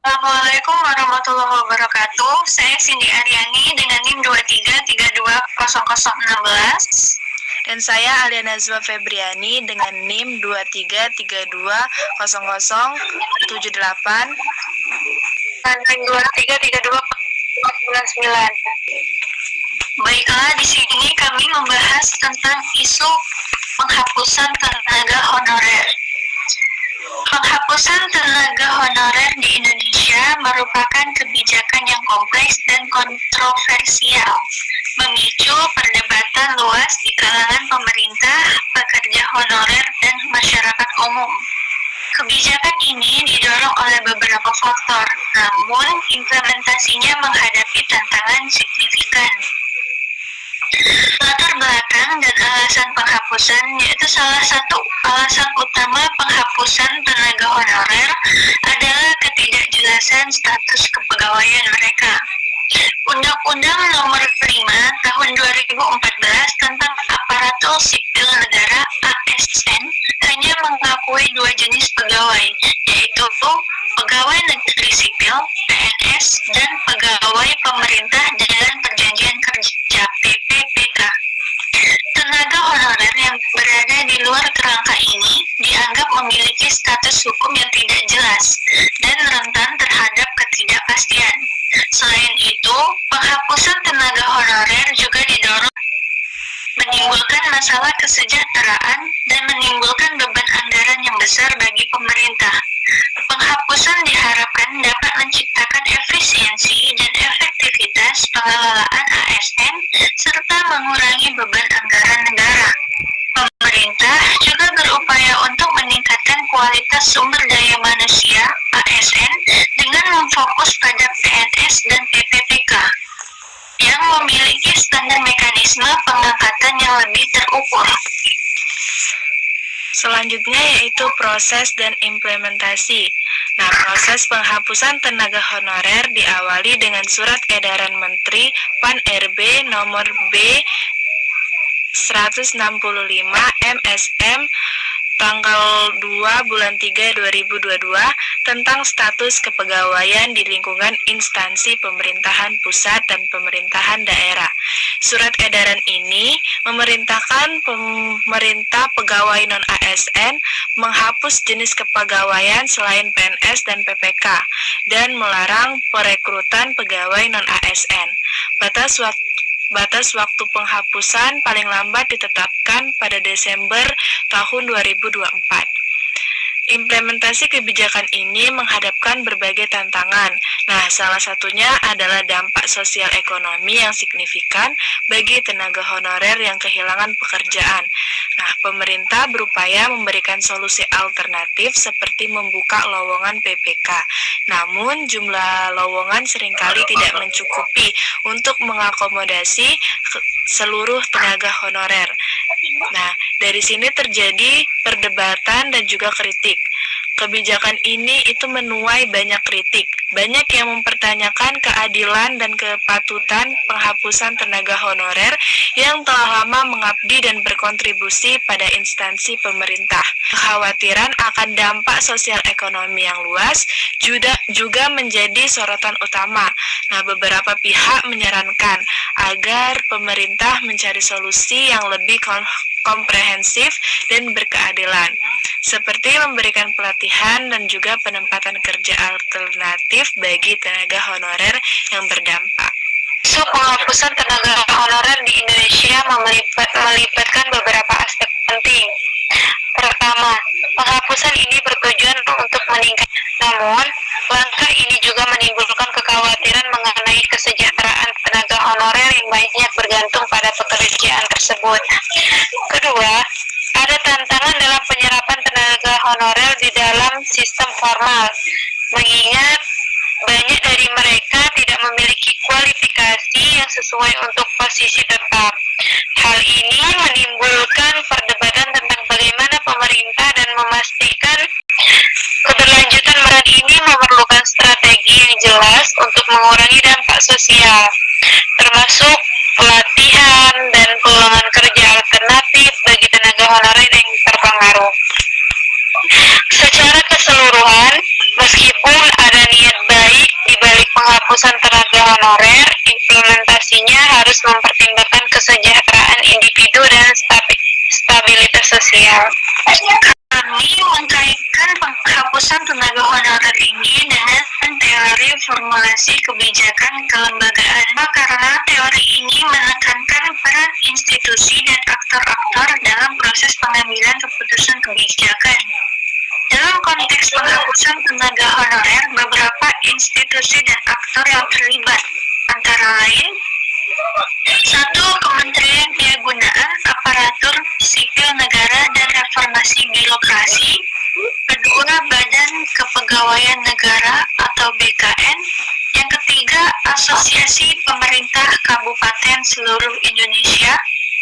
Assalamualaikum warahmatullahi wabarakatuh. Saya Cindy Aryani dengan NIM 23320016. Dan saya Alia Nazwa Febriani dengan NIM 23320078. Dan NIM 233299. Baiklah, di sini kami membahas tentang isu penghapusan tenaga honorer. Penghapusan tenaga honorer di Indonesia merupakan kebijakan yang kompleks dan kontroversial, memicu perdebatan luas di kalangan pemerintah, pekerja honorer, dan masyarakat umum. Kebijakan ini didorong oleh beberapa faktor, namun implementasinya menghadapi tantangan signifikan. Latar belakang dan alasan penghapusan, yaitu salah satu alasan utama penghapusan tenaga honorer adalah ketidakjelasan status kepegawaian mereka. Undang-Undang Nomor 5 Tahun 2014 tentang Aparatur Sipil Negara (ASN) hanya mengakui dua jenis pegawai, yaitu pegawai negeri sipil (PNS) dan pegawai pemerintah dengan perjanjian kerja (PPPK). Tenaga honorer yang berada di luar kerangka ini dianggap memiliki status hukum yang tidak jelas dan rentan terhadap ketidakpastian. Selain itu, penghapusan tenaga honorer juga didorong menimbulkan masalah kesejahteraan dan menimbulkan beban anggaran yang besar bagi pemerintah. Penghapusan diharapkan dapat menciptakan efisiensi dan efektivitas pengelolaan ASN serta mengurangi beban anggaran negara. Pemerintah juga berupaya untuk meningkatkan kualitas sumber daya manusia ASN dengan memfokus pada PNS dan PPPK yang memiliki standar mekanisme pengangkatan yang lebih terukur. Selanjutnya yaitu proses dan implementasi. Nah, proses penghapusan tenaga honorer diawali dengan surat edaran Menteri PAN-RB nomor B 165 MSM tanggal 2 bulan 3 2022 tentang status kepegawaian di lingkungan instansi pemerintahan pusat dan pemerintahan daerah. Surat edaran ini memerintahkan pemerintah pegawai non-ASN menghapus jenis kepegawaian selain PNS dan PPK dan melarang perekrutan pegawai non-ASN. Batas waktu penghapusan paling lambat ditetapkan pada Desember tahun 2024. Implementasi kebijakan ini menghadapkan berbagai tantangan. Nah, salah satunya adalah dampak sosial ekonomi yang signifikan bagi tenaga honorer yang kehilangan pekerjaan. Nah, pemerintah berupaya memberikan solusi alternatif seperti membuka lowongan PPK. Namun, jumlah lowongan seringkali tidak mencukupi untuk mengakomodasi seluruh tenaga honorer. Nah, dari sini terjadi perdebatan dan juga kritik. Kebijakan ini itu menuai banyak kritik. Banyak yang mempertanyakan keadilan dan kepatutan penghapusan tenaga honorer yang telah lama mengabdi dan berkontribusi pada instansi pemerintah. Kekhawatiran akan dampak sosial ekonomi yang luas juga menjadi sorotan utama. Nah, beberapa pihak menyarankan agar pemerintah mencari solusi yang lebih komprehensif dan berkeadilan, seperti memberikan pelatihan dan juga penempatan kerja alternatif bagi tenaga honorer yang berdampak. Isu penghapusan tenaga honorer di Indonesia melibatkan beberapa aspek penting. Pertama, penghapusan ini bertujuan untuk meningkatkan, namun langkah ini juga menimbulkan kekhawatiran mengenai kesejahteraan tenaga honorer yang banyak bergantung pada pekerjaan tersebut. Kedua, ada tantangan dalam penyerapan tenaga honorer di dalam sistem formal, mengingat banyak dari mereka tidak memiliki kualifikasi yang sesuai untuk posisi tetap. Hal ini menimbulkan perdebatan tentang bagaimana pemerintah dan memastikan keberlanjutan peran ini memerlukan strategi yang jelas untuk mengurangi dampak sosial, termasuk pelatihan dan peluang kerja alternatif bagi tenaga honorer yang terpengaruh. Secara keseluruhan, meskipun ada niat baik penghapusan tenaga honorer, implementasinya harus mempertimbangkan kesejahteraan individu dan stabilitas sosial. Kami mengkaitkan penghapusan tenaga honorer ini dengan teori formulasi kebijakan kelembagaan, karena teori ini menekankan peran institusi dan aktor-aktor dalam proses pengambilan keputusan kebijakan. Dalam konteks penghapusan tenaga honorer, beberapa institusi dan aktor yang terlibat, antara lain: 1. Kementerian Kehagunaan, Aparatur Sipil Negara dan Reformasi Birokrasi. 2. Badan Kepegawaian Negara atau BKN. Yang ketiga, Asosiasi Pemerintah Kabupaten seluruh Indonesia.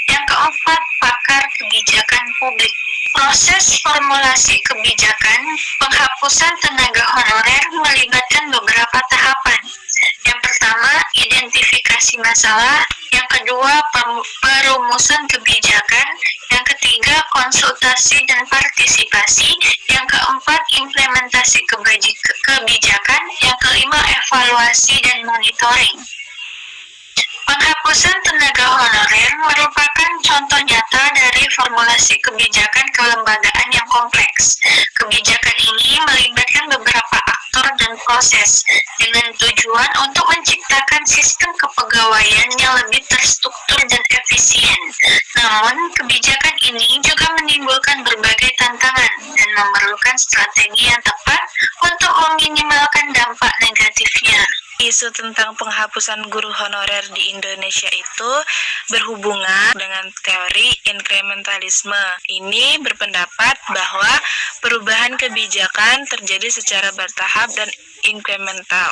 Yang keempat, pakar kebijakan publik. Proses formulasi kebijakan penghapusan tenaga honorer melibatkan beberapa tahapan. Yang pertama, identifikasi masalah. Yang kedua, perumusan kebijakan. Yang ketiga, konsultasi dan partisipasi. Yang keempat, implementasi kebijakan. Yang kelima, evaluasi dan monitoring. Penghapusan tenaga honorer merupakan contoh nyata dari formulasi kebijakan kelembagaan yang kompleks. Kebijakan ini melibatkan beberapa aktor dan proses dengan tujuan untuk menciptakan sistem kepegawaian yang lebih terstruktur dan efisien. Namun, kebijakan ini juga menimbulkan berbagai tantangan dan memerlukan strategi yang tepat untuk meminimalkan dampak negatifnya. Isu tentang penghapusan guru honorer di Indonesia itu berhubungan dengan teori inkrementalisme. Ini berpendapat bahwa perubahan kebijakan terjadi secara bertahap dan inkremental,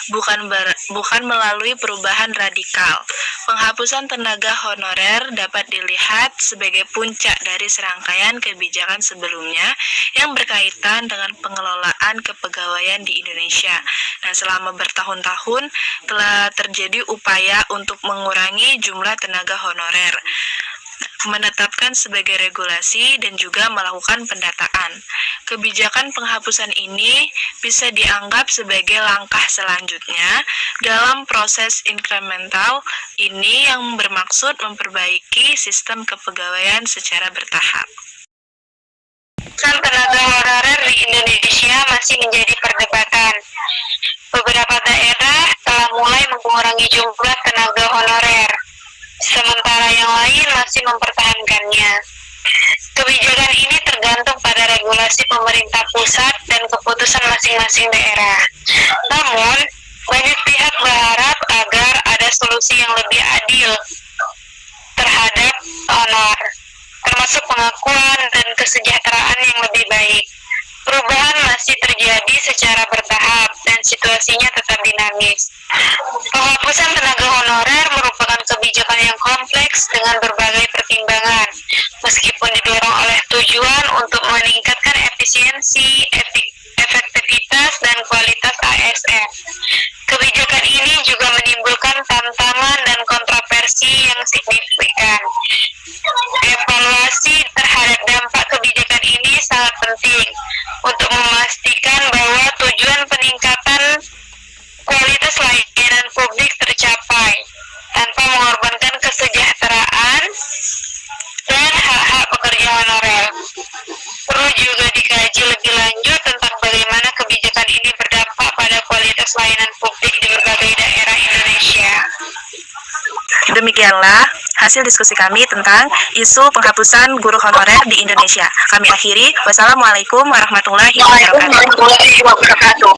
bukan melalui perubahan radikal. Penghapusan tenaga honorer dapat dilihat sebagai puncak dari serangkaian kebijakan sebelumnya yang berkaitan dengan pengelolaan kepegawaian di Indonesia. Nah, selama bertahun-tahun telah terjadi upaya untuk mengurangi jumlah tenaga honorer, menetapkan sebagai regulasi, dan juga melakukan pendataan. Kebijakan penghapusan ini bisa dianggap sebagai langkah selanjutnya dalam proses inkremental ini yang bermaksud memperbaiki sistem kepegawaian secara bertahap. Tenaga honorer di Indonesia masih menjadi perdebatan. Beberapa daerah telah mulai mengurangi jumlah tenaga honorer, sementara yang lain masih mempertahankannya. Kebijakan ini tergantung pada regulasi pemerintah pusat dan keputusan masing-masing daerah. Namun, banyak pihak berharap agar ada solusi yang lebih adil terhadap honor, termasuk pengakuan dan kesejahteraan yang lebih baik. Perubahan masih terjadi secara bertahap dan situasinya tetap dinamis. Penghapusan tenaga honorer merupakan kebijakan yang kompleks dengan berbagai pertimbangan, meskipun didorong oleh tujuan untuk meningkatkan efisiensi, efektivitas, dan kualitas ASN. Kebijakan ini juga menimbulkan tantangan dan kontroversi yang signifikan. Evaluasi terhadap dampak kebijakan ini sangat penting untuk memastikan bahwa tujuan peningkatan kualitas layanan publik tercapai tanpa mengorbankan kesejahteraan dan hak-hak pekerja honorer. Perlu juga dikaji lebih lanjut tentang bagaimana kebijakan ini berdampak pada kualitas layanan publik di berbagai daerah Indonesia. Demikianlah hasil diskusi kami tentang isu penghapusan guru honorer di Indonesia. Kami akhiri. Wassalamualaikum warahmatullahi wabarakatuh.